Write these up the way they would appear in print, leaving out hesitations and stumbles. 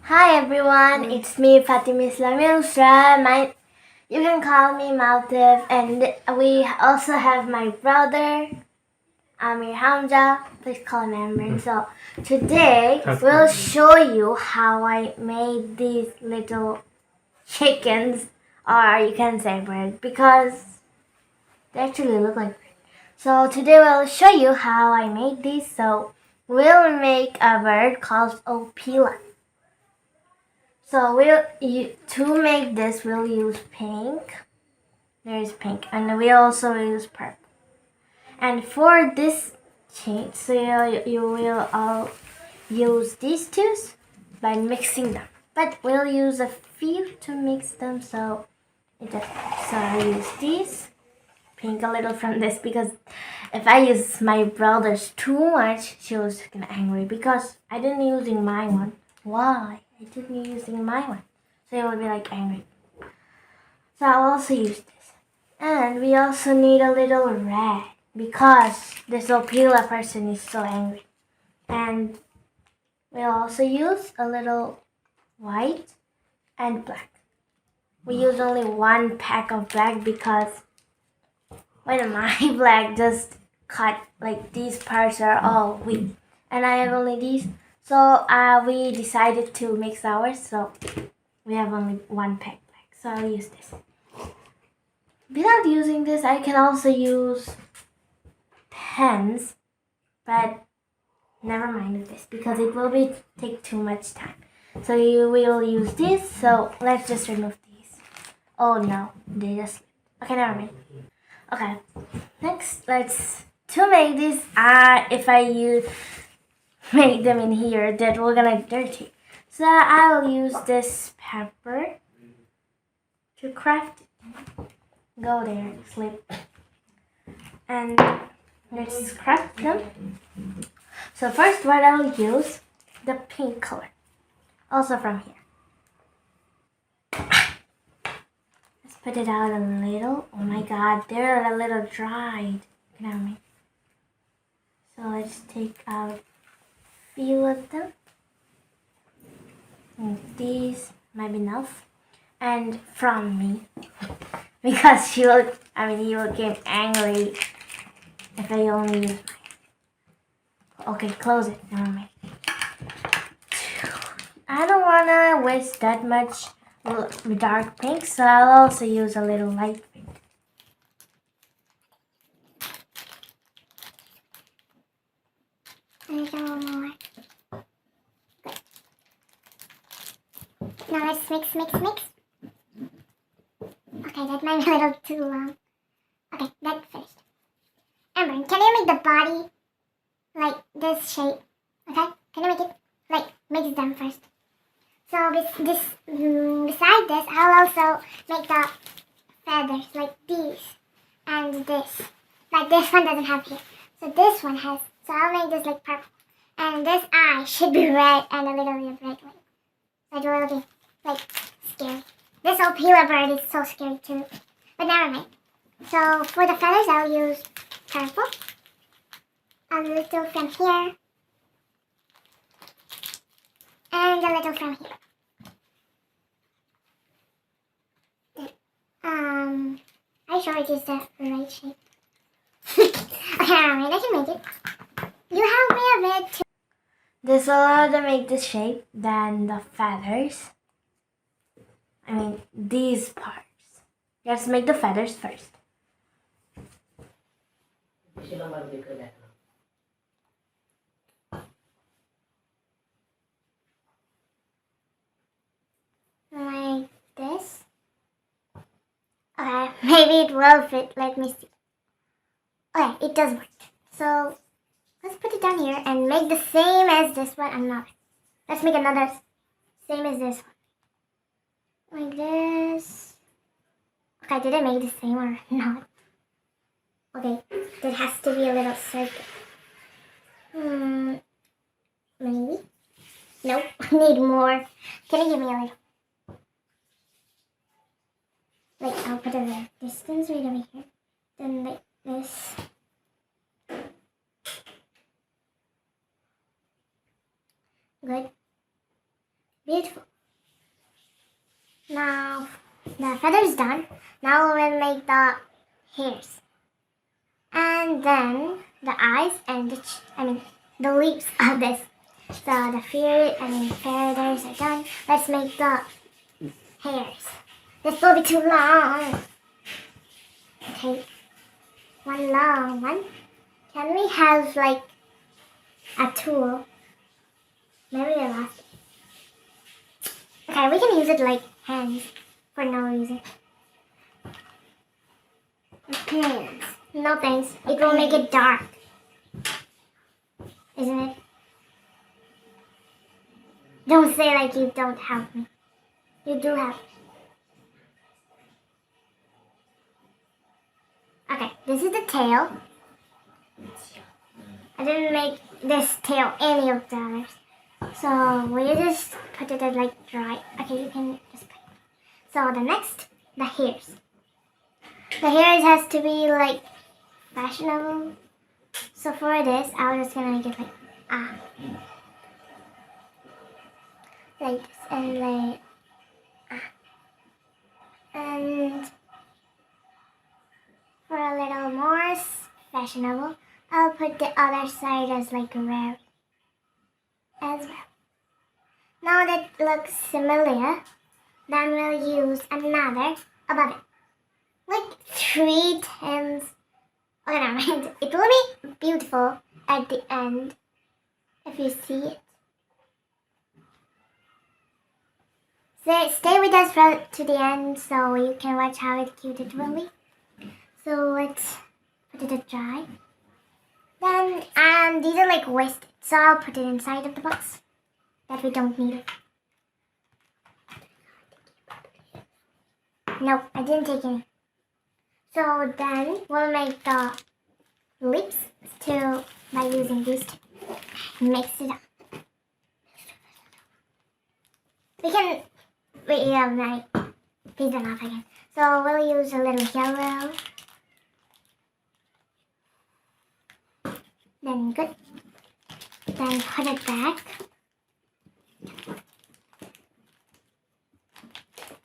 Hi everyone, it's me Fatima Islami Usra. You can call me Maltif, and we also have my brother Amir Hamza. Please call him Amir. So today we'll show you how I made these little chickens, or you can say bird, because they actually look like bird. So today we'll show you how I made these. So we'll make a bird called Opila. So to make this we'll use pink. There is pink, and we also use purple. And for this change, so you will all use these two by mixing them. But we'll use a few to mix them, so I use these pink a little from this, because if I use my brother's too much, she was gonna angry because I didn't using my one. Why? I didn't using my one. So it would be like angry. So I'll also use this. And we also need a little red because this Opila person is so angry. And we'll also use a little white and black. We use only one pack of black because when my black just cut, like these parts are all weak. And I have only these. So we decided to mix ours, so we have only one pack black. So I'll use this. Without using this, I can also use pens, but never mind this because it will take too much time. So we will use this. So let's just remove these. Oh no, they just okay. Never mind. Okay, next to make this. If I make them in here, that we're gonna dirty. So I will use this pepper to craft it. Go there, sleep. And let's craft them. So first what I'll use, the pink color. Also from here. Let's put it out a little. Oh my god, they're a little dried. Look at me. So let's take out a few of them. And these might be enough. And from me. Because he will get angry if I only use mine. Okay, close it. Never mind. I don't wanna waste that much dark pink, so I'll also use a little light pink. A little more. Good. Now let's mix. Okay, that might be a little too long. Okay, that's finished. Amber, can you make the body like this shape? Okay, can you make it like mix them first? So beside this, I'll also make the feathers like these and this. Like this one doesn't have here, so this one has. So I'll make this like purple, and this eye should be red and a little bit of red. So it will be like scary. This old Pila bird is so scary too. But never mind. So for the feathers, I'll use purple. A little from here. And a little from here. Are you sure it is the right shape? Okay, never mind. I can make it. You help me a bit too. This will allow to make this shape, then the feathers. These parts. Let's make the feathers first. Like this. Okay, maybe it will fit. Let me see. Okay, it does work. So let's put it down here and make the same as this one. I'm not. Let's make another same as this one. Like this. Okay, did I make the same or not? Okay, there has to be a little circle. Maybe? Nope, I need more. Can you give me a little? Like, I'll put a distance right over here. Then like this. Good. Beautiful. Now the feather's done. Now we'll make the hairs. And then the eyes and the lips of this. So the feathers are done. Let's make the hairs. This will be too long. Okay, one long one. Can we have like a tool? Maybe the last. Okay, we can use it like hands for no reason. Pants. No thanks. It will make it dark. Isn't it? Don't say like you don't help me. You do help me. Okay, this is the tail. I didn't make this tail any of the others. So we just put it like dry. Okay, you can just put it. So the next, the hairs. The hairs has to be like fashionable. So for this, I was just gonna make it like this and like and for a little more fashionable, I'll put the other side as like rare as well. Now that looks similar, then we'll use another above it. Like 3 times. Okay, never mind. It will be beautiful at the end if you see it. Stay with us to the end so you can watch how cute it will be. So let's put it dry. Then these are like wasted, so I'll put it inside of the box that we don't need it. Nope, I didn't take any. So then we'll make the lips too by using these two. Mix it up. We can please don't off again. So we'll use a little yellow. Then good. Then put it back.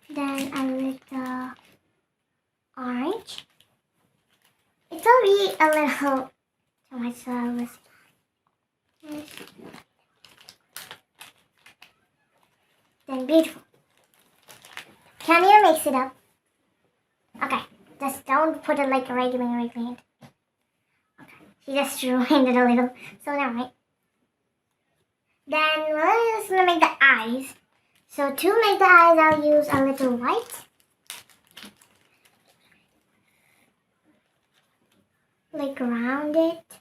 Then a little orange. It will be a little too much, so I was. Then beautiful. Can you mix it up? Okay, just don't put it like right in. Okay, she just ruined it a little, so never mind. Then we're just gonna make the eyes. So to make the eyes, I'll use a little white. Like around it.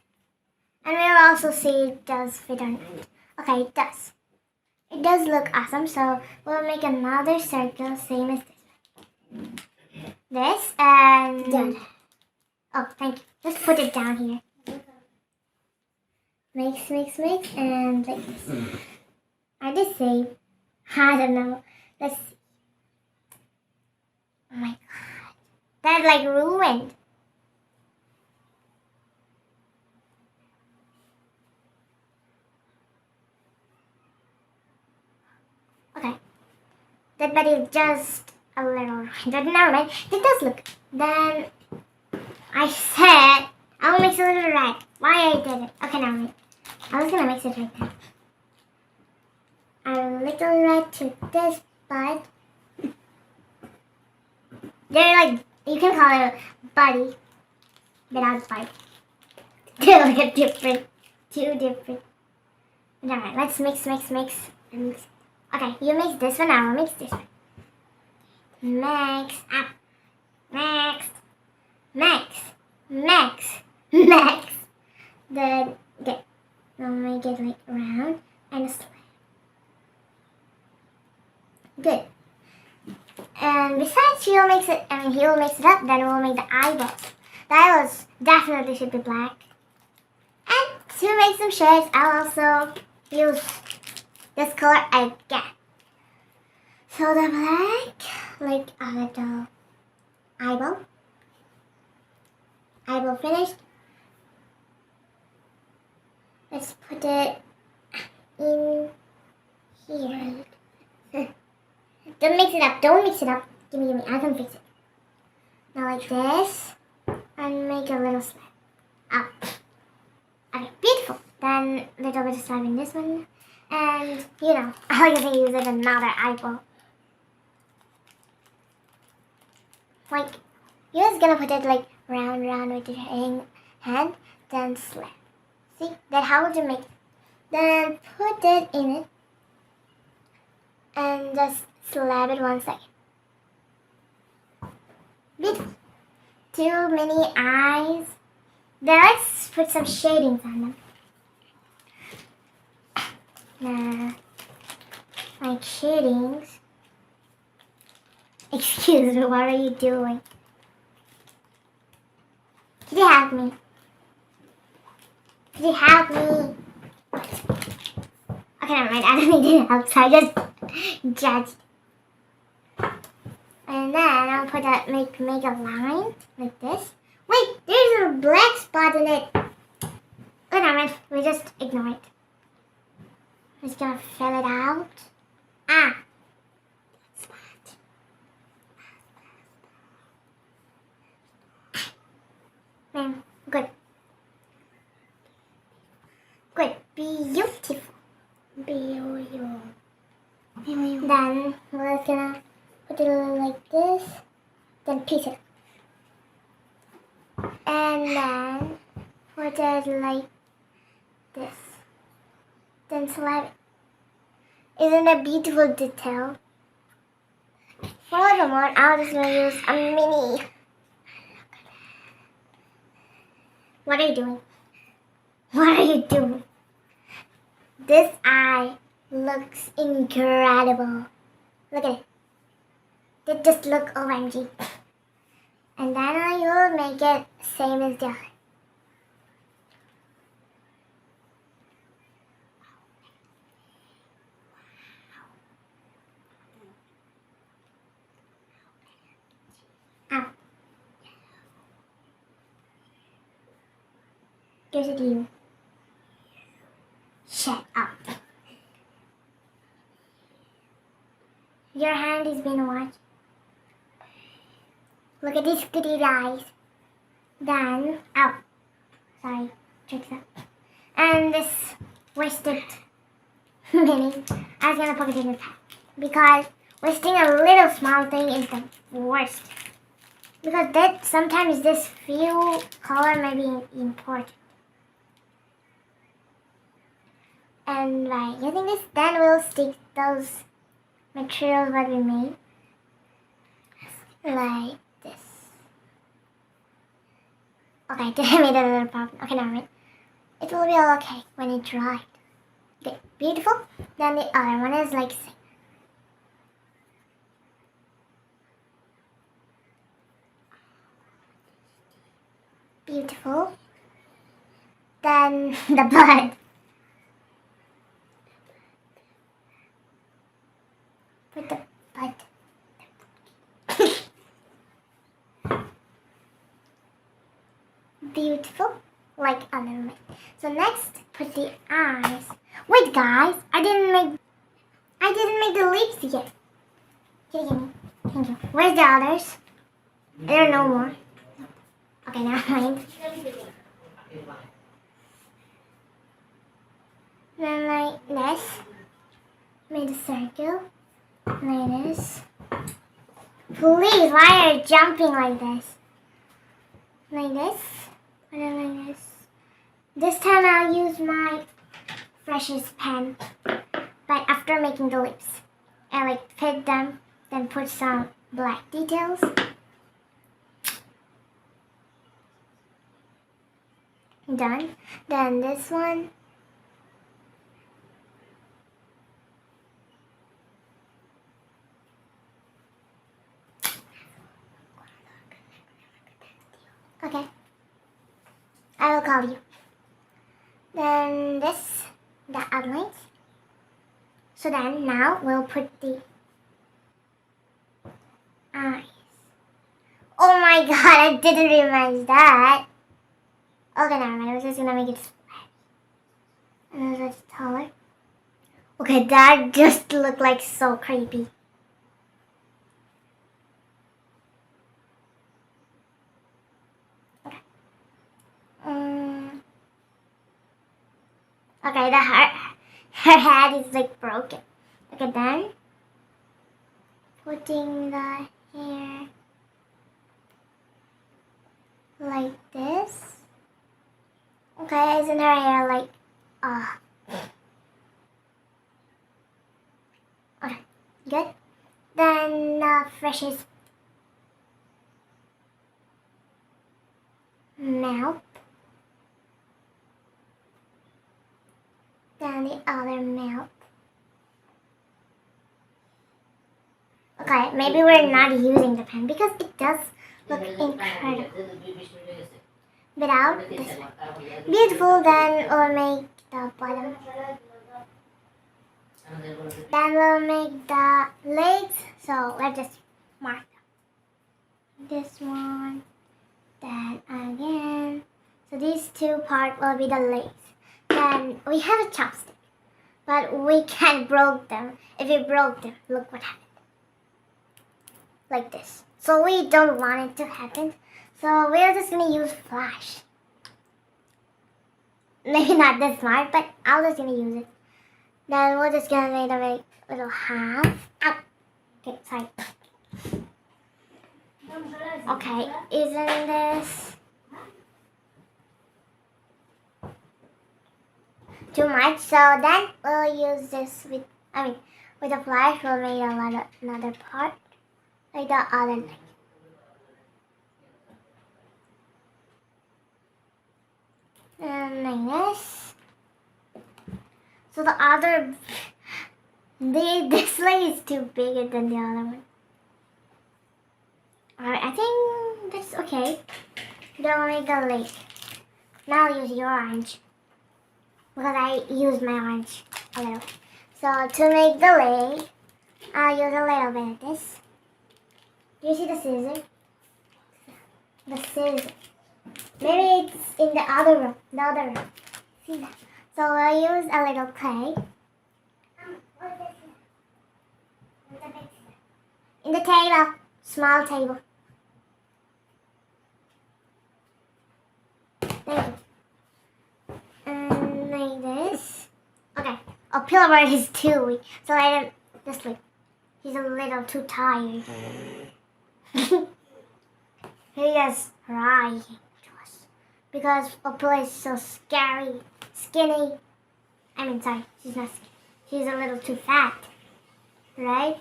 And we'll also see it does fit or not. Okay, it does. It does look awesome, so we'll make another circle, same as this one. This and... Done. Oh, thank you. Just put it down here. Mix, and like this. I just say, I don't know. Let's see. Oh my god. That like ruined. Okay. That body is just a little ruined. Never mind. It does look. Then I said I'll mix a little red. Why I did it? Okay, never mind. I was gonna mix it right now. A little red to this, but they're like, you can call it a buddy without bite. They're like different, two different. Alright, let's mix and mix. Okay, you mix this one, I will mix this one. Mix up, mix. Then get. I'll make it like round and square. Good. And besides he will mix it up, then we'll make the eyeballs. The eyeballs definitely should be black. And to make some shades, I'll also use this color again. So the black, like a little eyeball. Eyeball finished. Let's put it in here. Don't mix it up. Don't mix it up. Give me. I can fix it. Now like this. And make a little slab. Up. Okay, beautiful. Then a little bit of slab in this one. And, you know, I like to use it another eyeball. Like, you're just gonna put it like round with your hand. Then slab. See? That's how to make it. Then put it in it. And just slab it 1 second. Beautiful. Too many eyes. Then let's put some shadings on them. Like shadings. Excuse me, what are you doing? Could you help me? Could you help me? Okay, never mind. I don't need your help, so I just judged. And then I'll put that make a line like this. Wait, there's a black spot in it. Oh, never mind. We just ignore it. I'm just gonna fill it out. Ah. Spot. Good. Good. Beautiful. Beautiful. Then we're gonna put it like this. Then piece it. And then put it like this. Then slide it. Isn't it a beautiful detail? Furthermore, I'm just gonna use a mini. What are you doing? What are you doing? This eye looks incredible. Look at it. It just looks orangey. And then I will make it same as the other. Ow. There's a deer. Shut up. Your hand is being watched. Look at these goody eyes. Then, ow. Sorry, tricks up. And this wasted mini, I was gonna put it in the pack. Because wasting a little small thing is the worst. Because that sometimes this few color may be important. And by using this, then we'll stick those materials that we made like this. Okay, I made a little problem. Okay, never mind. It will be all okay when it dried. Okay, beautiful. Then the other one is like this. Beautiful. Then the blood. Put the blood. Beautiful, like a little bit. So next, put the eyes. Wait, guys, I didn't make the lips yet. Give me. Thank you. Where's the others? There are no more. Okay, never mind. Then like this, made a circle. Like this. Please, why are you jumping like this? Like this. And then like this. This time I'll use my freshest pen. But after making the lips, I like fit them, then put some black details. Done. Then this one. Okay. I will call you. Then this, the outlines. So then now we'll put the eyes. Oh my god, I didn't realize that. Okay, never mind. I was just gonna make it flat. And then it's taller. Okay, that just looked like so creepy. Okay, her head is like broken. Okay, then putting the hair like this. Okay, isn't her hair like okay, good. Then fresh his mouth. Then the other mouth. Okay, maybe we're not using the pen because it does look incredible. Without this one. Beautiful, then we'll make the bottom. Then we'll make the legs. So let's just mark them. This one. Then again. So these two parts will be the legs. Then we have a chopstick. But we can't broke them. If we broke them, look what happened. Like this. So we don't want it to happen. So we're just gonna use flash. Maybe not this smart, but I'm just gonna use it. Then we're just gonna make a little half. Ow. Okay, sorry. Okay, isn't this too much? So then we'll use this with the flash. We'll make another part like the other leg. And like this. So the other, this leg is too bigger than the other one. Alright, I think that's okay. Then we'll make the leg. Now I'll use your orange. Because I used my orange a little. So to make the leg, I'll use a little bit of this. Do you see the scissors? The scissors. Maybe it's in the other room. See that? So I'll use a little clay. In the table. Small table. Thank you. And like this. Okay. Oh, Pilbara is too weak. So I don't just like he's a little too tired. He is crying to us. Because Opila is so scary. Skinny. Sorry, she's not skinny. She's a little too fat. Right?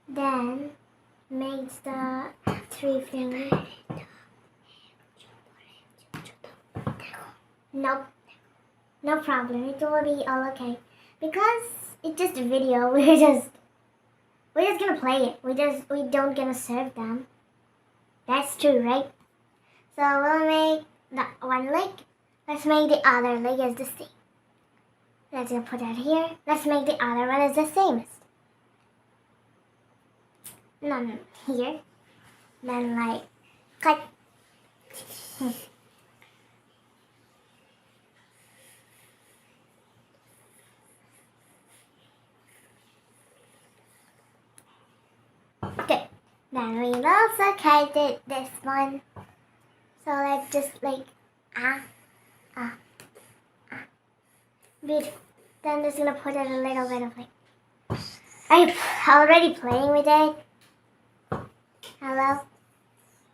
Then makes the 3 fingers. Nope. No problem. It will be all okay. Because it's just a video. We're just gonna play it. We don't gonna serve them. That's true, right? So we'll make the one leg. Let's make the other leg as the same. Let's put that here. Let's make the other one as the same. No, here. Then like cut. Okay. Then we also cut this one. So let's just like beautiful. Then just gonna put it a little bit of like. Are you already playing with it? Hello?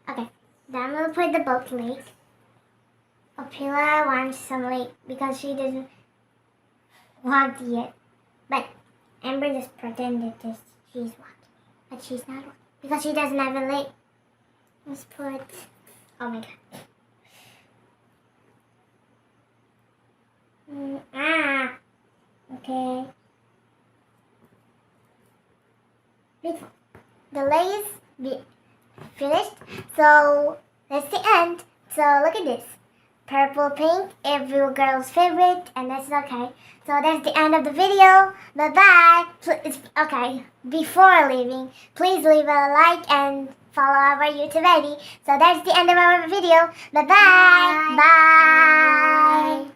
Okay. Then we'll put the boat leg. Opila wants some leg because she doesn't walk yet. But Amber just pretended that she's walking. But she's not walking. Because she doesn't have a leg. Let's put... Oh my god. Okay. Beautiful. The leg is finished. So that's the end. So look at this. Purple pink, every girl's favorite, and that's okay. So that's the end of the video. Bye bye. Okay. Before leaving, please leave a like and follow our YouTube ID. So that's the end of our video. Bye bye. Bye.